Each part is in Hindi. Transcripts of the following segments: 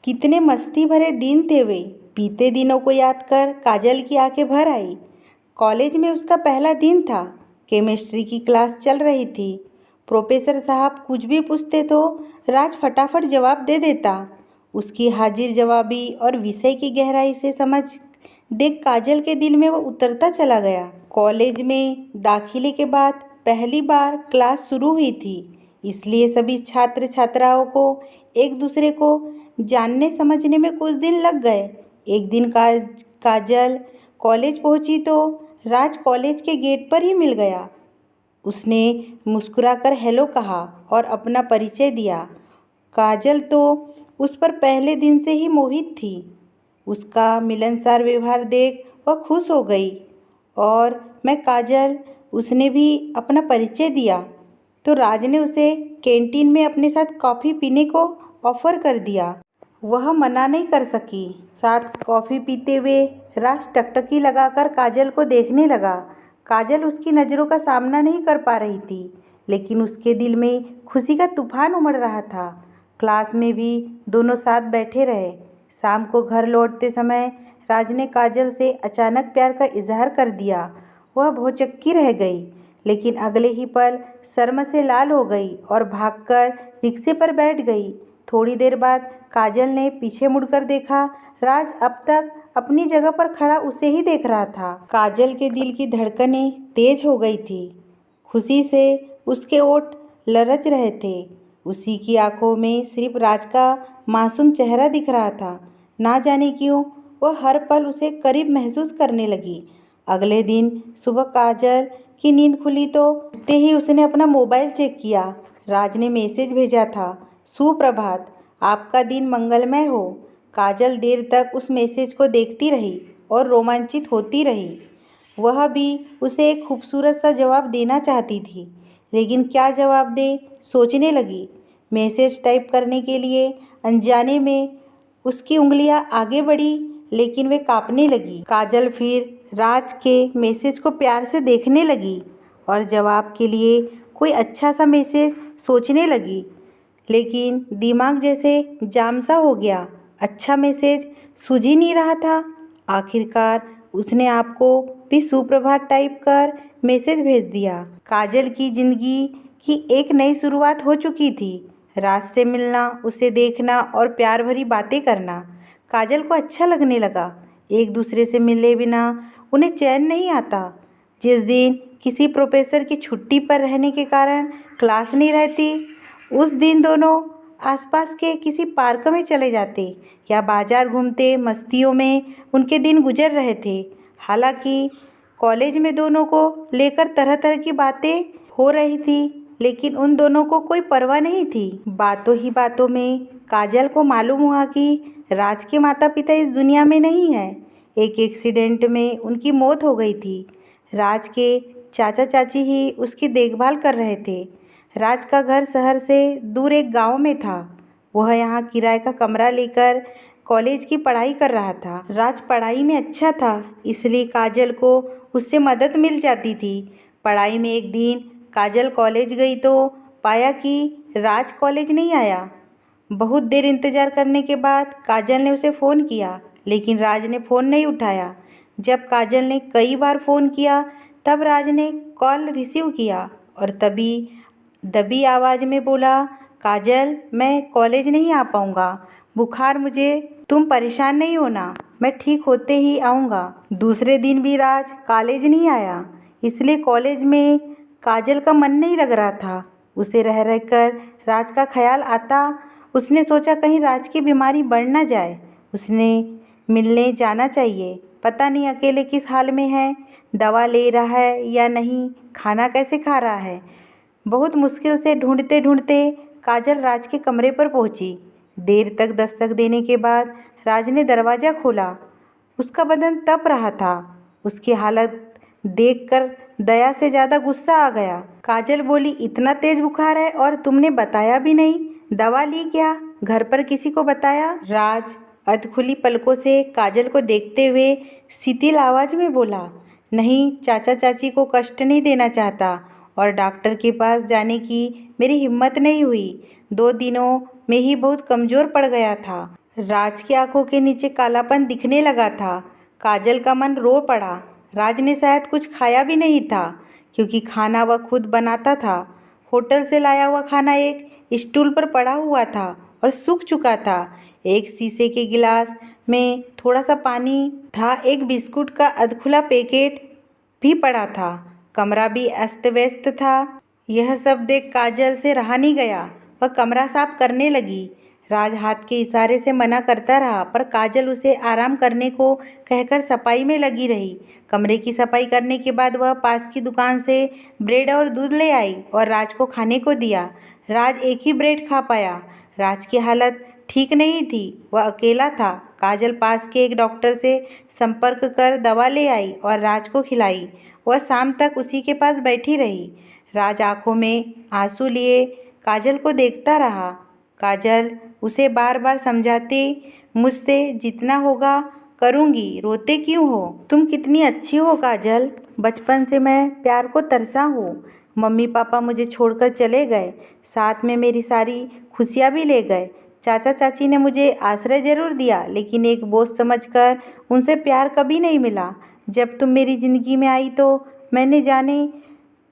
कितने मस्ती भरे दिन थे वे। बीते दिनों को याद कर काजल की आंखें भर आई। कॉलेज में उसका पहला दिन था। केमिस्ट्री की क्लास चल रही थी। प्रोफेसर साहब कुछ भी पूछते तो राज फटाफट जवाब दे देता। उसकी हाजिर जवाबी और विषय की गहराई से समझ देख काजल के दिल में वो उतरता चला गया। कॉलेज में दाखिले के बाद पहली बार क्लास शुरू हुई थी, इसलिए सभी छात्र छात्राओं को एक दूसरे को जानने समझने में कुछ दिन लग गए। एक दिन काजल कॉलेज पहुंची तो राज कॉलेज के गेट पर ही मिल गया। उसने मुस्कुराकर हेलो कहा और अपना परिचय दिया। काजल तो उस पर पहले दिन से ही मोहित थी। उसका मिलनसार व्यवहार देख वह खुश हो गई और मैं काजल, उसने भी अपना परिचय दिया तो राज ने उसे कैंटीन में अपने साथ कॉफ़ी पीने को ऑफ़र कर दिया। वह मना नहीं कर सकी। साथ कॉफ़ी पीते हुए राज टकटकी लगाकर काजल को देखने लगा। काजल उसकी नज़रों का सामना नहीं कर पा रही थी, लेकिन उसके दिल में खुशी का तूफान उमड़ रहा था। क्लास में भी दोनों साथ बैठे रहे। शाम को घर लौटते समय राज ने काजल से अचानक प्यार का इजहार कर दिया। वह भौचक्की रह गई, लेकिन अगले ही पल शर्म से लाल हो गई और भागकर रिक्शे पर बैठ गई। थोड़ी देर बाद काजल ने पीछे मुड़कर देखा। राज अब तक अपनी जगह पर खड़ा उसे ही देख रहा था। काजल के दिल की धड़कनें तेज हो गई थी। खुशी से उसके ओठ लरच रहे थे। उसी की आंखों में सिर्फ राज का मासूम चेहरा दिख रहा था। ना जाने क्यों वह हर पल उसे करीब महसूस करने लगी। अगले दिन सुबह काजल की नींद खुली तो उठते ही उसने अपना मोबाइल चेक किया। राज ने मैसेज भेजा था, सुप्रभात, आपका दिन मंगलमय हो। काजल देर तक उस मैसेज को देखती रही और रोमांचित होती रही। वह भी उसे एक खूबसूरत सा जवाब देना चाहती थी, लेकिन क्या जवाब दे सोचने लगी। मैसेज टाइप करने के लिए अनजाने में उसकी उंगलियां आगे बढ़ी, लेकिन वे कांपने लगी। काजल फिर राज के मैसेज को प्यार से देखने लगी और जवाब के लिए कोई अच्छा सा मैसेज सोचने लगी, लेकिन दिमाग जैसे जाम सा हो गया। अच्छा मैसेज सूझ ही नहीं रहा था। आखिरकार उसने आपको भी सुप्रभात टाइप कर मैसेज भेज दिया। काजल की जिंदगी की एक नई शुरुआत हो चुकी थी। राज से मिलना, उसे देखना और प्यार भरी बातें करना काजल को अच्छा लगने लगा। एक दूसरे से मिले बिना उन्हें चैन नहीं आता। जिस दिन किसी प्रोफेसर की छुट्टी पर रहने के कारण क्लास नहीं रहती, उस दिन दोनों आसपास के किसी पार्क में चले जाते या बाजार घूमते। मस्तियों में उनके दिन गुजर रहे थे। हालांकि कॉलेज में दोनों को लेकर तरह तरह की बातें हो रही थी, लेकिन उन दोनों को कोई परवाह नहीं थी। बातों ही बातों में काजल को मालूम हुआ कि राज के माता पिता इस दुनिया में नहीं है। एक एक्सीडेंट में उनकी मौत हो गई थी। राज के चाचा चाची ही उसकी देखभाल कर रहे थे। राज का घर शहर से दूर एक गांव में था। वह यहाँ किराए का कमरा लेकर कॉलेज की पढ़ाई कर रहा था। राज पढ़ाई में अच्छा था, इसलिए काजल को उससे मदद मिल जाती थी। पढ़ाई में एक दिन काजल कॉलेज गई तो पाया कि राज कॉलेज नहीं आया। बहुत देर इंतज़ार करने के बाद काजल ने उसे फ़ोन किया, लेकिन राज ने फ़ोन नहीं उठाया। जब काजल ने कई बार फ़ोन किया, तब राज ने कॉल रिसीव किया और तभी दबी आवाज़ में बोला, काजल, मैं कॉलेज नहीं आ पाऊँगा, बुखार मुझे, तुम परेशान नहीं होना, मैं ठीक होते ही आऊँगा। दूसरे दिन भी राज कॉलेज नहीं आया, इसलिए कॉलेज में काजल का मन नहीं लग रहा था। उसे रह रहकर राज का ख्याल आता। उसने सोचा कहीं राज की बीमारी बढ़ ना जाए। उसने मिलने जाना चाहिए। पता नहीं अकेले किस हाल में है, दवा ले रहा है या नहीं, खाना कैसे खा रहा है। बहुत मुश्किल से ढूंढते ढूंढते काजल राज के कमरे पर पहुंची। देर तक दस्तक देने के बाद राज ने दरवाज़ा खोला। उसका बदन तप रहा था। उसकी हालत देखकर दया से ज़्यादा गुस्सा आ गया। काजल बोली, इतना तेज बुखार है और तुमने बताया भी नहीं, दवा ली क्या, घर पर किसी को बताया? राज अधखुली पलकों से काजल को देखते हुए शिथिल आवाज़ में बोला, नहीं, चाचा चाची को कष्ट नहीं देना चाहता और डॉक्टर के पास जाने की मेरी हिम्मत नहीं हुई। 2 दिनों में ही बहुत कमज़ोर पड़ गया था। राज की आंखों के नीचे कालापन दिखने लगा था। काजल का मन रो पड़ा। राज ने शायद कुछ खाया भी नहीं था, क्योंकि खाना वह खुद बनाता था। होटल से लाया हुआ खाना एक स्टूल पर पड़ा हुआ था और सूख चुका था। एक शीशे के गिलास में थोड़ा सा पानी था। एक बिस्कुट का अधखुला पैकेट भी पड़ा था। कमरा भी अस्त व्यस्त था। यह सब देख काजल से रहा नहीं गया। वह कमरा साफ करने लगी। राज हाथ के इशारे से मना करता रहा, पर काजल उसे आराम करने को कहकर सफाई में लगी रही। कमरे की सफाई करने के बाद वह पास की दुकान से ब्रेड और दूध ले आई और राज को खाने को दिया। राज एक ही ब्रेड खा पाया। राज की हालत ठीक नहीं थी। वह अकेला था। काजल पास के एक डॉक्टर से संपर्क कर दवा ले आई और राज को खिलाई। वह शाम तक उसी के पास बैठी रही। राज आंखों में आंसू लिए काजल को देखता रहा। काजल उसे बार बार समझाती, मुझसे जितना होगा करूँगी, रोते क्यों हो? तुम कितनी अच्छी हो काजल। बचपन से मैं प्यार को तरसा हूँ। मम्मी पापा मुझे छोड़कर चले गए, साथ में मेरी सारी खुशियाँ भी ले गए। चाचा चाची ने मुझे आश्रय जरूर दिया, लेकिन एक बोझ समझकर उनसे प्यार कभी नहीं मिला। जब तुम मेरी ज़िंदगी में आई तो मैंने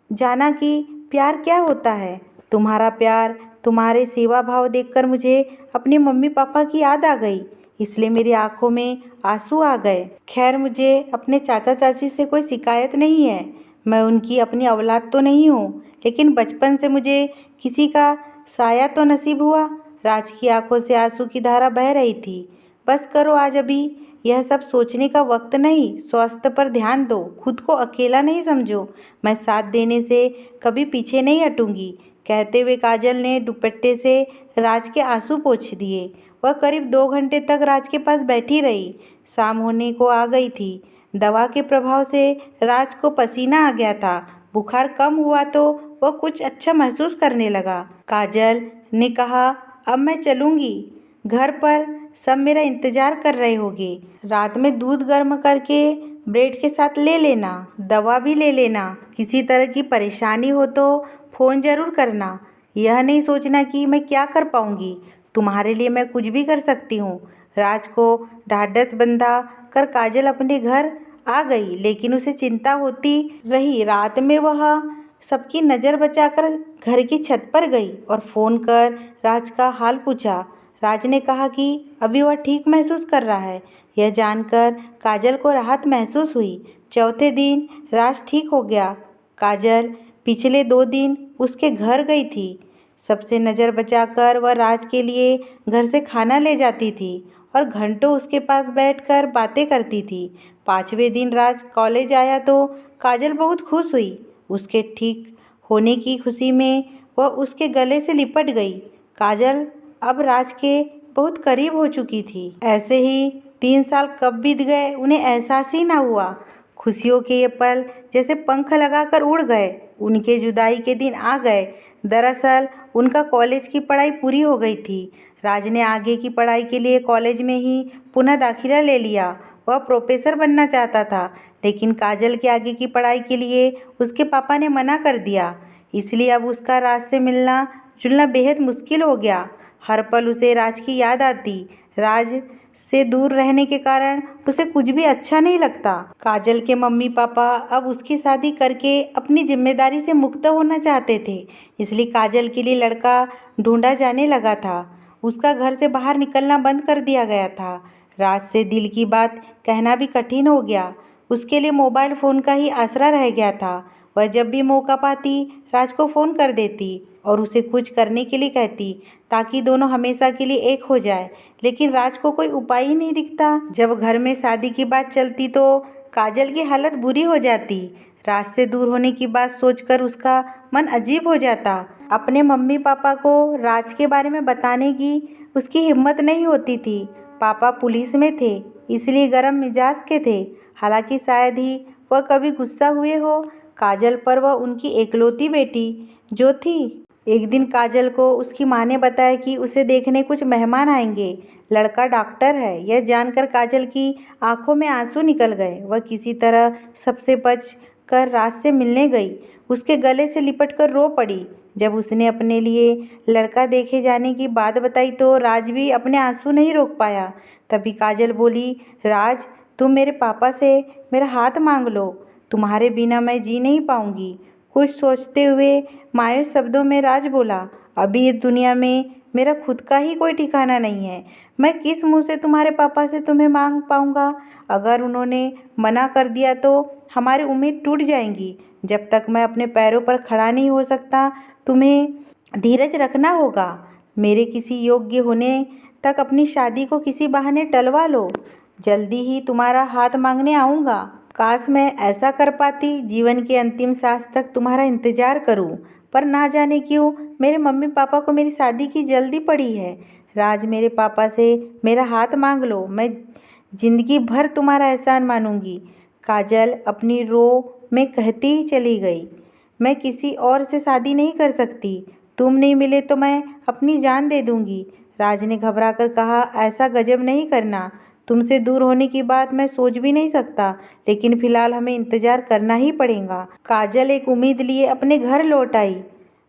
जाना कि प्यार क्या होता है। तुम्हारा प्यार, तुम्हारे सेवा भाव देखकर मुझे अपने मम्मी पापा की याद आ गई, इसलिए मेरी आंखों में आंसू आ गए। खैर, मुझे अपने चाचा चाची से कोई शिकायत नहीं है। मैं उनकी अपनी औलाद तो नहीं हूँ, लेकिन बचपन से मुझे किसी का साया तो नसीब हुआ। राज की आंखों से आंसू की धारा बह रही थी। बस करो आज, अभी यह सब सोचने का वक्त नहीं। स्वास्थ्य पर ध्यान दो, खुद को अकेला नहीं समझो। मैं साथ देने से कभी पीछे नहीं हटूंगी। कहते हुए काजल ने दुपट्टे से राज के आंसू पोंछ दिए। वह करीब 2 घंटे तक राज के पास बैठी रही। शाम होने को आ गई थी। दवा के प्रभाव से राज को पसीना आ गया था। बुखार कम हुआ तो वह कुछ अच्छा महसूस करने लगा। काजल ने कहा, अब मैं चलूँगी। घर पर सब मेरा इंतज़ार कर रहे होंगे। रात में दूध गर्म करके ब्रेड के साथ ले लेना, दवा भी ले लेना। किसी तरह की परेशानी हो तो फ़ोन ज़रूर करना। यह नहीं सोचना कि मैं क्या कर पाऊँगी। तुम्हारे लिए मैं कुछ भी कर सकती हूँ। राज को ढाढ़स बंधा कर काजल अपने घर आ गई, लेकिन उसे चिंता होती रही। रात में वह सबकी नज़र बचाकर घर की छत पर गई और फ़ोन कर राज का हाल पूछा। राज ने कहा कि अभी वह ठीक महसूस कर रहा है। यह जानकर काजल को राहत महसूस हुई। चौथे दिन राज ठीक हो गया। काजल पिछले 2 दिन उसके घर गई थी। सबसे नज़र बचाकर वह राज के लिए घर से खाना ले जाती थी और घंटों उसके पास बैठकर बातें करती थी। 5वें दिन राज कॉलेज आया तो काजल बहुत खुश हुई। उसके ठीक होने की खुशी में वह उसके गले से लिपट गई। काजल अब राज के बहुत करीब हो चुकी थी। ऐसे ही 3 साल कब बीत गए उन्हें एहसास ही ना हुआ। खुशियों के ये पल जैसे पंख लगाकर उड़ गए। उनके जुदाई के दिन आ गए। दरअसल उनका कॉलेज की पढ़ाई पूरी हो गई थी। राज ने आगे की पढ़ाई के लिए कॉलेज में ही पुनः दाखिला ले लिया। वह प्रोफेसर बनना चाहता था, लेकिन काजल के आगे की पढ़ाई के लिए उसके पापा ने मना कर दिया। इसलिए अब उसका राज से मिलना जुलना बेहद मुश्किल हो गया। हर पल उसे राज की याद आती। राज से दूर रहने के कारण उसे कुछ भी अच्छा नहीं लगता। काजल के मम्मी पापा अब उसकी शादी करके अपनी जिम्मेदारी से मुक्त होना चाहते थे, इसलिए काजल के लिए लड़का ढूंढा जाने लगा था। उसका घर से बाहर निकलना बंद कर दिया गया था। राज से दिल की बात कहना भी कठिन हो गया। उसके लिए मोबाइल फ़ोन का ही आसरा रह गया था। वह जब भी मौका पाती राज को फ़ोन कर देती और उसे कुछ करने के लिए कहती, ताकि दोनों हमेशा के लिए एक हो जाए। लेकिन राज को कोई उपाय ही नहीं दिखता। जब घर में शादी की बात चलती तो काजल की हालत बुरी हो जाती। राज से दूर होने की बात सोचकर उसका मन अजीब हो जाता। अपने मम्मी पापा को राज के बारे में बताने की उसकी हिम्मत नहीं होती थी। पापा पुलिस में थे, इसलिए गर्म मिजाज के थे। हालांकि शायद ही वह कभी गुस्सा हुए हो काजल पर। वह उनकी एकलौती बेटी जो थी। एक दिन काजल को उसकी माँ ने बताया कि उसे देखने कुछ मेहमान आएंगे। लड़का डॉक्टर है। यह जानकर काजल की आंखों में आंसू निकल गए। वह किसी तरह सबसे बच कर राज से मिलने गई। उसके गले से लिपट कर रो पड़ी। जब उसने अपने लिए लड़का देखे जाने की बात बताई तो राज भी अपने आंसू नहीं रोक पाया। तभी काजल बोली, राज, तुम मेरे पापा से मेरा हाथ मांग लो, तुम्हारे बिना मैं जी नहीं पाऊंगी। कुछ सोचते हुए मायूस शब्दों में राज बोला, अभी इस दुनिया में मेरा खुद का ही कोई ठिकाना नहीं है। मैं किस मुंह से तुम्हारे पापा से तुम्हें मांग पाऊंगा? अगर उन्होंने मना कर दिया तो हमारी उम्मीद टूट जाएंगी। जब तक मैं अपने पैरों पर खड़ा नहीं हो सकता, तुम्हें धीरज रखना होगा। मेरे किसी योग्य होने तक अपनी शादी को किसी बहाने टलवा लो। जल्दी ही तुम्हारा हाथ मांगने आऊँगा। काश मैं ऐसा कर पाती, जीवन के अंतिम सांस तक तुम्हारा इंतजार करूं। पर ना जाने क्यों मेरे मम्मी पापा को मेरी शादी की जल्दी पड़ी है। राज, मेरे पापा से मेरा हाथ मांग लो, मैं जिंदगी भर तुम्हारा एहसान मानूंगी। काजल अपनी रो में कहती ही चली गई, मैं किसी और से शादी नहीं कर सकती। तुम नहीं मिले तो मैं अपनी जान दे दूंगी। राज ने घबराकर कहा, ऐसा गजब नहीं करना। तुमसे दूर होने की बात मैं सोच भी नहीं सकता, लेकिन फिलहाल हमें इंतजार करना ही पड़ेगा। काजल एक उम्मीद लिए अपने घर लौट आई।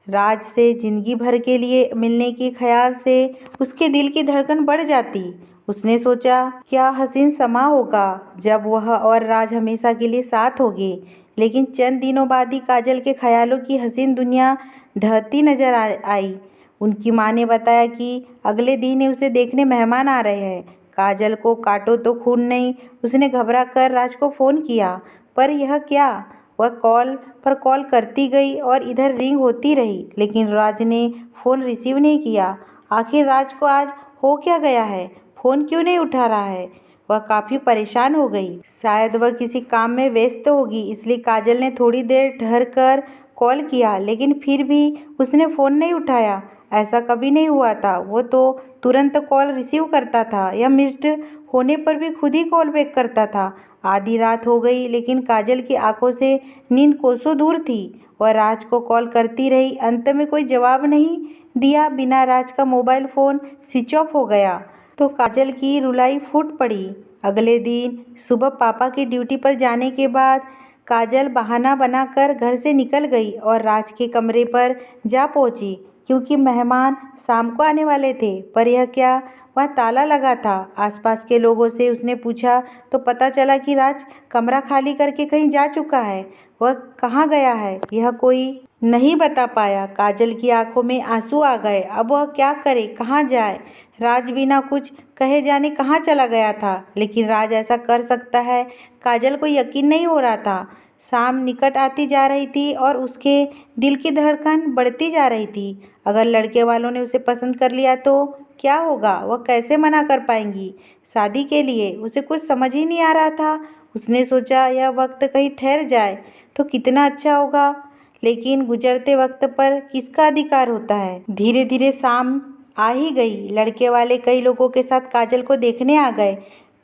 राज से जिंदगी भर के लिए मिलने के ख्याल से उसके दिल की धड़कन बढ़ जाती। उसने सोचा, क्या हसीन समा होगा जब वह और राज हमेशा के लिए साथ होंगे। लेकिन चंद दिनों बाद ही काजल के ख्यालों की हसीन दुनिया ढहती नजर आई। उनकी माँ ने बताया कि अगले दिन ही उसे देखने मेहमान आ रहे हैं। काजल को काटो तो खून नहीं, उसने घबरा कर राज को फ़ोन किया, पर यह क्या? वह कॉल पर कॉल करती गई और इधर रिंग होती रही, लेकिन राज ने फ़ोन रिसीव नहीं किया। आखिर राज को आज हो क्या गया है? फ़ोन क्यों नहीं उठा रहा है? वह काफ़ी परेशान हो गई। शायद वह किसी काम में व्यस्त होगी, इसलिए काजल ने थोड़ी देर ठहर कर कॉल किया, लेकिन फिर भी उसने फ़ोन नहीं उठाया। ऐसा कभी नहीं हुआ था। वो तो तुरंत कॉल रिसीव करता था या मिस्ड होने पर भी खुद ही कॉल बैक करता था। आधी रात हो गई, लेकिन काजल की आंखों से नींद कोसों दूर थी। वह राज को कॉल करती रही, अंत में कोई जवाब नहीं दिया बिना राज का मोबाइल फ़ोन स्विच ऑफ हो गया तो काजल की रुलाई फूट पड़ी। अगले दिन सुबह पापा की ड्यूटी पर जाने के बाद काजल बहाना बनाकर घर से निकल गई और राज के कमरे पर जा पहुंची, क्योंकि मेहमान शाम को आने वाले थे। पर यह क्या, वह ताला लगा था। आसपास के लोगों से उसने पूछा तो पता चला कि राज कमरा खाली करके कहीं जा चुका है। वह कहाँ गया है यह कोई नहीं बता पाया। काजल की आंखों में आंसू आ गए। अब वह क्या करे, कहाँ जाए? राज बिना कुछ कहे जाने कहाँ चला गया था, लेकिन राज ऐसा कर सकता है, काजल को यकीन नहीं हो रहा था। शाम निकट आती जा रही थी और उसके दिल की धड़कन बढ़ती जा रही थी। अगर लड़के वालों ने उसे पसंद कर लिया तो क्या होगा? वह कैसे मना कर पाएंगी शादी के लिए? उसे कुछ समझ ही नहीं आ रहा था। उसने सोचा, यह वक्त कहीं ठहर जाए तो कितना अच्छा होगा, लेकिन गुजरते वक्त पर किसका अधिकार होता है। धीरे धीरे शाम आ ही गई। लड़के वाले कई लोगों के साथ काजल को देखने आ गए।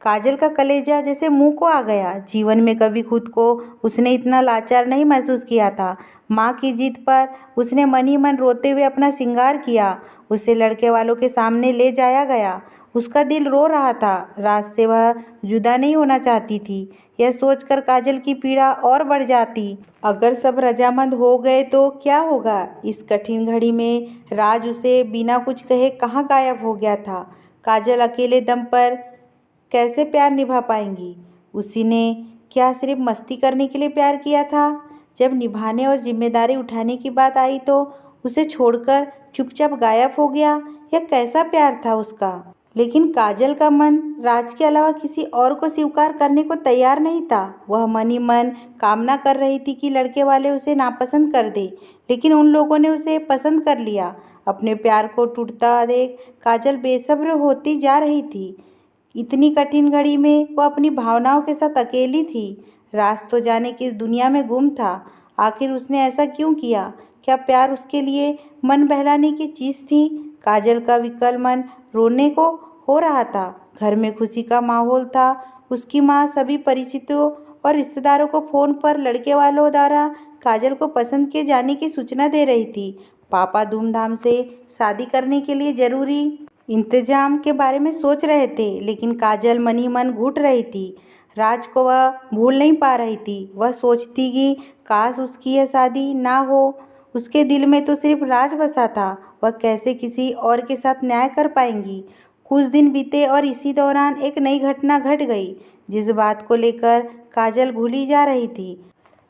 काजल का कलेजा जैसे मुंह को आ गया। जीवन में कभी खुद को उसने इतना लाचार नहीं महसूस किया था। माँ की जिद पर उसने मन ही मन रोते हुए अपना श्रृंगार किया। उसे लड़के वालों के सामने ले जाया गया। उसका दिल रो रहा था। राज से वह जुदा नहीं होना चाहती थी। यह सोचकर काजल की पीड़ा और बढ़ जाती। अगर सब रजामंद हो गए तो क्या होगा? इस कठिन घड़ी में राज उसे बिना कुछ कहे कहाँ गायब हो गया था। काजल अकेले दम पर कैसे प्यार निभा पाएंगी? उसी ने क्या सिर्फ मस्ती करने के लिए प्यार किया था? जब निभाने और जिम्मेदारी उठाने की बात आई तो उसे छोड़कर चुपचाप गायब हो गया। यह कैसा प्यार था उसका? लेकिन काजल का मन राज के अलावा किसी और को स्वीकार करने को तैयार नहीं था। वह मन ही मन कामना कर रही थी कि लड़के वाले उसे नापसंद कर दे, लेकिन उन लोगों ने उसे पसंद कर लिया। अपने प्यार को टूटता देख काजल बेसब्र होती जा रही थी। इतनी कठिन घड़ी में वह अपनी भावनाओं के साथ अकेली थी। राज तो जाने किस दुनिया में गुम था। आखिर उसने ऐसा क्यों किया? क्या प्यार उसके लिए मन बहलाने की चीज़ थी? काजल का विकल मन रोने को हो रहा था। घर में खुशी का माहौल था। उसकी माँ सभी परिचितों और रिश्तेदारों को फ़ोन पर लड़के वालों द्वारा काजल को पसंद किए जाने की सूचना दे रही थी। पापा धूमधाम से शादी करने के लिए ज़रूरी इंतजाम के बारे में सोच रहे थे, लेकिन काजल मन ही मन घुट रही थी। राज को वह भूल नहीं पा रही थी। वह सोचती कि काश उसकी यह शादी ना हो। उसके दिल में तो सिर्फ राज बसा था। वह कैसे किसी और के साथ न्याय कर पाएंगी। कुछ दिन बीते और इसी दौरान एक नई घटना घट गई जिस बात को लेकर काजल भूली जा रही थी।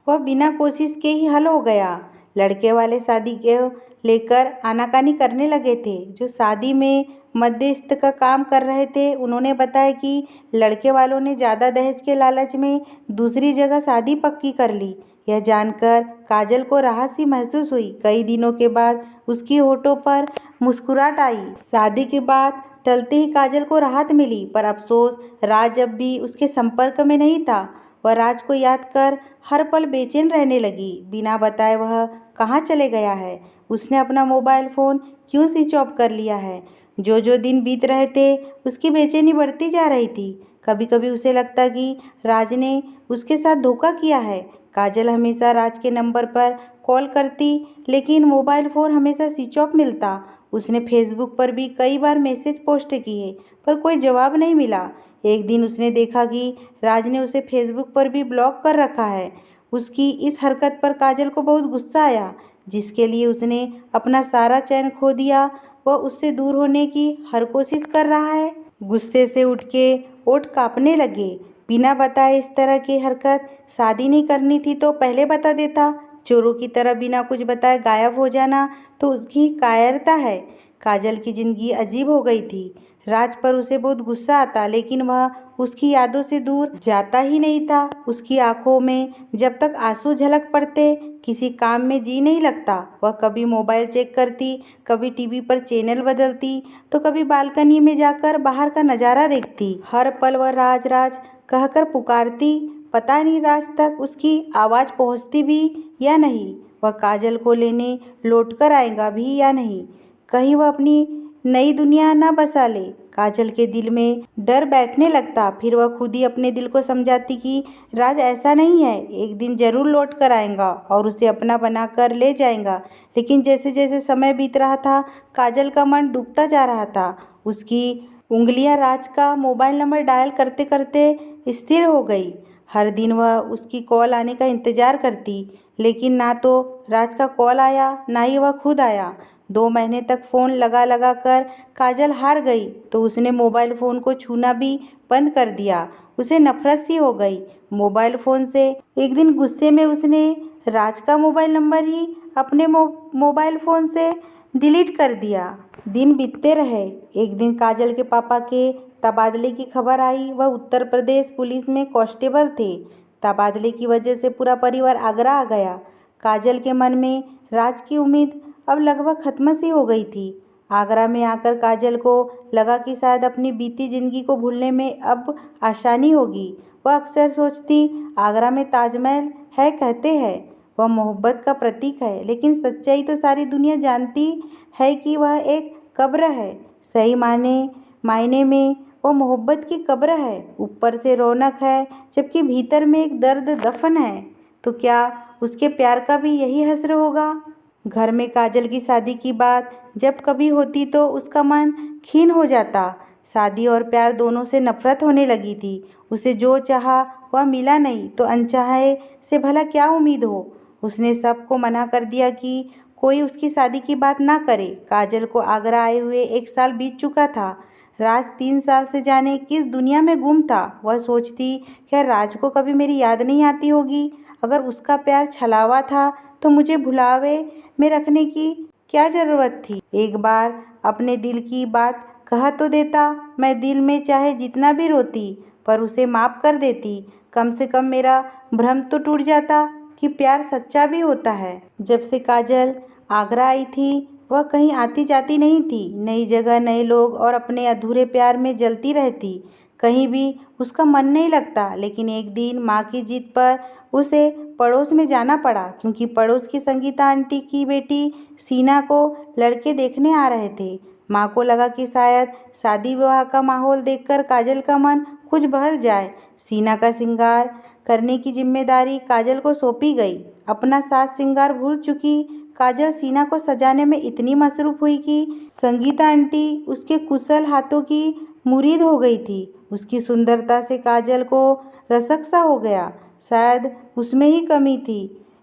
वह बिना कोशिश के ही हल हो गया। लड़के वाले शादी के लेकर आनाकानी करने लगे थे। जो शादी में मध्यस्थ का काम कर रहे थे उन्होंने बताया कि लड़के वालों ने ज़्यादा दहेज के लालच में दूसरी जगह शादी पक्की कर ली। यह जानकर काजल को राहत सी महसूस हुई। कई दिनों के बाद उसकी होठों पर मुस्कुराहट आई। शादी के बाद टलते ही काजल को राहत मिली, पर अफसोस राज अब भी उसके संपर्क में नहीं था। वह राज को याद कर हर पल बेचैन रहने लगी। बिना बताए वह कहाँ चले गया है, उसने अपना मोबाइल फ़ोन क्यों स्विच ऑफ कर लिया है। जो जो दिन बीत रहे थे उसकी बेचैनी बढ़ती जा रही थी। कभी कभी उसे लगता कि राज ने उसके साथ धोखा किया है। काजल हमेशा राज के नंबर पर कॉल करती, लेकिन मोबाइल फ़ोन हमेशा स्विच ऑफ मिलता। उसने फेसबुक पर भी कई बार मैसेज पोस्ट किए, पर कोई जवाब नहीं मिला। एक दिन उसने देखा कि राज ने उसे फेसबुक पर भी ब्लॉक कर रखा है। उसकी इस हरकत पर काजल को बहुत गुस्सा आया, जिसके लिए उसने अपना सारा चैन खो दिया। वह उससे दूर होने की हर कोशिश कर रहा है। गुस्से से उठ के ओठ कांपने लगे। बिना बताए इस तरह की हरकत, शादी नहीं करनी थी तो पहले बता देता। चोरों की तरह बिना कुछ बताए गायब हो जाना तो उसकी कायरता है। काजल की जिंदगी अजीब हो गई थी। राज पर उसे बहुत गुस्सा आता, लेकिन वह उसकी यादों से दूर जाता ही नहीं था। उसकी आंखों में जब तक आंसू झलक पड़ते किसी काम में जी नहीं लगता। वह कभी मोबाइल चेक करती, कभी टीवी पर चैनल बदलती, तो कभी बालकनी में जाकर बाहर का नज़ारा देखती। हर पल वह राज राज कहकर पुकारती। पता नहीं राज तक उसकी आवाज़ पहुंचती भी या नहीं। वह काजल को लेने लौटकर आएगा भी या नहीं। कहीं वह अपनी नई दुनिया न बसा ले। काजल के दिल में डर बैठने लगता। फिर वह खुद ही अपने दिल को समझाती कि राज ऐसा नहीं है, एक दिन जरूर लौट कर आएगा और उसे अपना बनाकर ले जाएगा। लेकिन जैसे जैसे समय बीत रहा था काजल का मन डूबता जा रहा था। उसकी उंगलियां राज का मोबाइल नंबर डायल करते करते स्थिर हो गई। हर दिन वह उसकी कॉल आने का इंतज़ार करती, लेकिन ना तो राज का कॉल आया ना ही वह खुद आया। 2 महीने तक फ़ोन लगा लगा कर काजल हार गई, तो उसने मोबाइल फ़ोन को छूना भी बंद कर दिया। उसे नफरत सी हो गई मोबाइल फ़ोन से। एक दिन गुस्से में उसने राज का मोबाइल नंबर ही अपने मोबाइल फ़ोन से डिलीट कर दिया। दिन बीतते रहे। एक दिन काजल के पापा के तबादले की खबर आई। वह उत्तर प्रदेश पुलिस में कांस्टेबल थे। तबादले की वजह से पूरा परिवार आगरा आ गया। काजल के मन में राज की उम्मीद अब लगभग खत्म सी हो गई थी। आगरा में आकर काजल को लगा कि शायद अपनी बीती जिंदगी को भूलने में अब आसानी होगी। वह अक्सर सोचती, आगरा में ताजमहल है कहते हैं, वह मोहब्बत का प्रतीक है, लेकिन सच्चाई तो सारी दुनिया जानती है कि वह एक कब्र है। सही मायने में वो मोहब्बत की कब्र है। ऊपर से रौनक है, जबकि भीतर में एक दर्द दफन है। तो क्या उसके प्यार का भी यही हश्र होगा? घर में काजल की शादी की बात जब कभी होती तो उसका मन खीन हो जाता। शादी और प्यार दोनों से नफरत होने लगी थी। उसे जो चाहा वह मिला नहीं, तो अनचाहे से भला क्या उम्मीद हो। उसने सबको मना कर दिया कि कोई उसकी शादी की बात ना करे। काजल को आगरा आए हुए 1 साल बीत चुका था। राज 3 साल से जाने किस दुनिया में गुम था। वह सोचती, क्या राज को कभी मेरी याद नहीं आती होगी? अगर उसका प्यार छलावा था तो मुझे भुलावे में रखने की क्या ज़रूरत थी? एक बार अपने दिल की बात कह तो देता। मैं दिल में चाहे जितना भी रोती, पर उसे माफ़ कर देती। कम से कम मेरा भ्रम तो टूट जाता कि प्यार सच्चा भी होता है। जब से काजल आगरा आई थी वह कहीं आती जाती नहीं थी। नई जगह, नए लोग और अपने अधूरे प्यार में जलती रहती। कहीं भी उसका मन नहीं लगता। लेकिन एक दिन माँ की जिद पर उसे पड़ोस में जाना पड़ा, क्योंकि पड़ोस की संगीता आंटी की बेटी सीना को लड़के देखने आ रहे थे। माँ को लगा कि शायद शादी विवाह का माहौल देखकर काजल का मन कुछ बहल जाए। सीना का श्रृंगार करने की जिम्मेदारी काजल को सौंपी गई। अपना साज श्रृंगार भूल चुकी काजल सीना को सजाने में इतनी मसरूफ हुई कि संगीता आंटी उसके कुशल हाथों की मुरीद हो गई थी। उसकी सुंदरता से काजल को रसक सा हो गया। शायद उसमें ही कमी थी।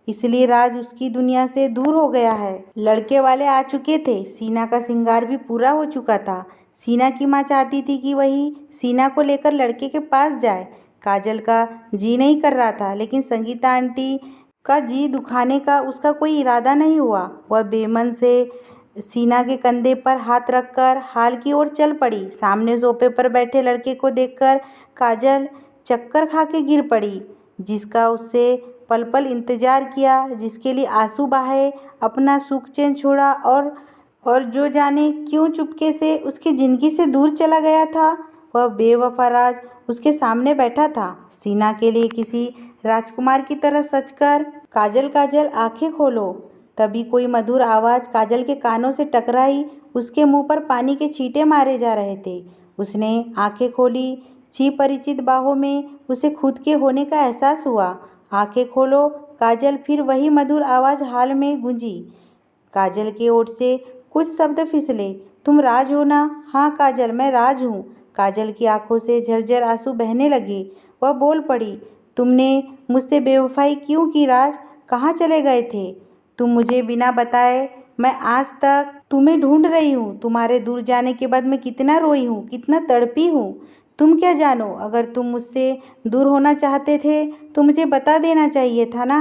इसलिए राज उसकी दुनिया से दूर हो गया है। लड़के वाले आ चुके थे। सीना का श्रृंगार भी पूरा हो चुका था। सीना की माँ चाहती थी कि वही सीना को लेकर लड़के के पास जाए। काजल का जी नहीं कर रहा था, लेकिन संगीता आंटी का जी दुखाने का उसका कोई इरादा नहीं हुआ। वह बेमन से सीना के कंधे पर हाथ रखकर हाल की ओर चल पड़ी। सामने सोफे पर बैठे लड़के को देखकर काजल चक्कर खा के गिर पड़ी। जिसका उससे पल पल इंतजार किया, जिसके लिए आंसू बहाए, अपना सुख चैन छोड़ा और जो जाने क्यों चुपके से उसकी ज़िंदगी से दूर चला गया था, वह बेवफा राज उसके सामने बैठा था। सीना के लिए किसी राजकुमार की तरह सचकर काजल काजल आंखें खोलो। तभी कोई मधुर आवाज़ काजल के कानों से टकराई। उसके मुंह पर पानी के छींटे मारे जा रहे थे। उसने आंखें खोली। छी परिचित बाहों में उसे खुद के होने का एहसास हुआ। आंखें खोलो काजल। फिर वही मधुर आवाज़ हाल में गूंजी। काजल के ओठ से कुछ शब्द फिसले। तुम राज हो ना? हाँ काजल, मैं राज हूँ। काजल की आंखों से झरझर आंसू बहने लगे। वह बोल पड़ी, तुमने मुझसे बेवफाई क्यों की राज? कहाँ चले गए थे तुम मुझे बिना बताए? मैं आज तक तुम्हें ढूंढ रही हूँ। तुम्हारे दूर जाने के बाद मैं कितना रोई हूँ, कितना तड़पी हूँ। तुम क्या जानो? अगर तुम मुझसे दूर होना चाहते थे तो मुझे बता देना चाहिए था ना।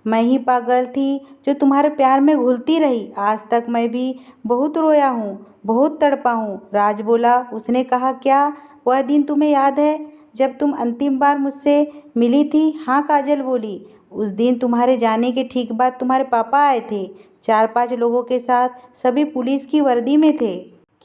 मैं ही पागल थी जो तुम्हारे प्यार में घुलती रही। आज तक मैं भी बहुत रोया हूँ, बहुत तड़पा हूँ। राज बोला। उसने कहा, क्या वह दिन तुम्हें याद है जब तुम अंतिम बार मुझसे मिली थी? हाँ काजल बोली। उस दिन तुम्हारे जाने के ठीक बाद तुम्हारे पापा आए थे, 4-5 लोगों के साथ, सभी पुलिस की वर्दी में थे।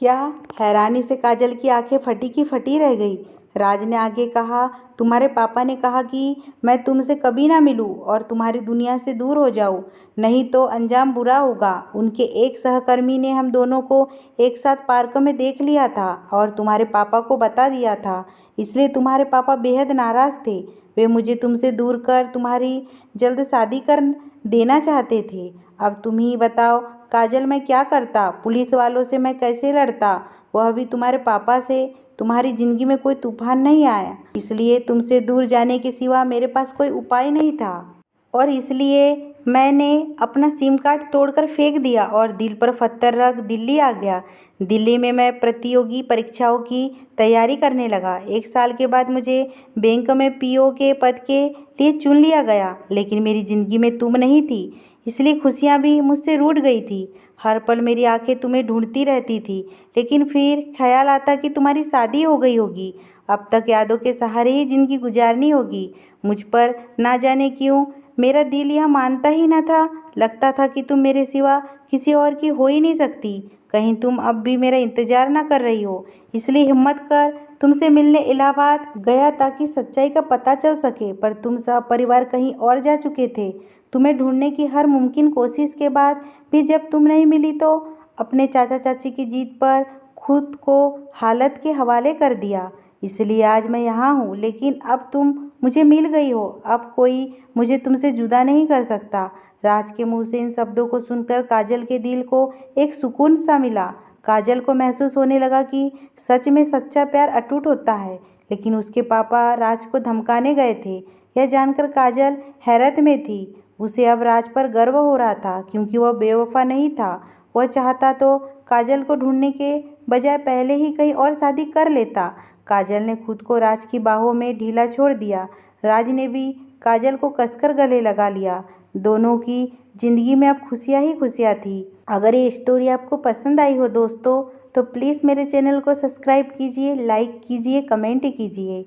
क्या? हैरानी से काजल की आंखें फटी की फटी रह गई। राज ने आगे कहा, तुम्हारे पापा ने कहा कि मैं तुमसे कभी ना मिलूं और तुम्हारी दुनिया से दूर हो जाऊं, नहीं तो अंजाम बुरा होगा। उनके एक सहकर्मी ने हम दोनों को एक साथ पार्क में देख लिया था और तुम्हारे पापा को बता दिया था। इसलिए तुम्हारे पापा बेहद नाराज़ थे। वे मुझे तुमसे दूर कर तुम्हारी जल्द शादी कर देना चाहते थे। अब तुम ही बताओ काजल, मैं क्या करता? पुलिस वालों से मैं कैसे लड़ता, वह भी तुम्हारे पापा से? तुम्हारी ज़िंदगी में कोई तूफान नहीं आया, इसलिए तुमसे दूर जाने के सिवा मेरे पास कोई उपाय नहीं था। और इसलिए मैंने अपना सिम कार्ड तोड़कर फेंक दिया और दिल पर पत्थर रख दिल्ली आ गया। दिल्ली में मैं प्रतियोगी परीक्षाओं की तैयारी करने लगा। 1 साल के बाद मुझे बैंक में पीओ के पद के लिए चुन लिया गया। लेकिन मेरी ज़िंदगी में तुम नहीं थी, इसलिए खुशियाँ भी मुझसे रूठ गई थी। हर पल मेरी आंखें तुम्हें ढूंढती रहती थी, लेकिन फिर ख्याल आता कि तुम्हारी शादी हो गई होगी। अब तक यादों के सहारे ही ज़िंदगी गुजारनी होगी। मुझ पर ना जाने क्यों मेरा दिल यह मानता ही न था। लगता था कि तुम मेरे सिवा किसी और की हो ही नहीं सकती। कहीं तुम अब भी मेरा इंतज़ार ना कर रही हो। इसलिए हिम्मत कर तुमसे मिलने इलाहाबाद गया ताकि सच्चाई का पता चल सके, पर तुम सब परिवार कहीं और जा चुके थे। तुम्हें ढूंढने की हर मुमकिन कोशिश के बाद भी जब तुम नहीं मिली तो अपने चाचा चाची की जीत पर खुद को हालत के हवाले कर दिया। इसलिए आज मैं यहाँ हूँ, लेकिन अब तुम मुझे मिल गई हो। अब कोई मुझे तुमसे जुदा नहीं कर सकता। राज के मुंह से इन शब्दों को सुनकर काजल के दिल को एक सुकून सा मिला। काजल को महसूस होने लगा कि सच में सच्चा प्यार अटूट होता है। लेकिन उसके पापा राज को धमकाने गए थे, यह जानकर काजल हैरत में थी। उसे अब राज पर गर्व हो रहा था, क्योंकि वह बेवफा नहीं था। वह चाहता तो काजल को ढूंढने के बजाय पहले ही कहीं और शादी कर लेता। काजल ने खुद को राज की बाहों में ढीला छोड़ दिया। राज ने भी काजल को कसकर गले लगा लिया। दोनों की ज़िंदगी में अब खुशियाँ ही खुशियाँ थी। अगर ये स्टोरी आपको पसंद आई हो दोस्तों, तो प्लीज़ मेरे चैनल को सब्सक्राइब कीजिए, लाइक कीजिए, कमेंट कीजिए।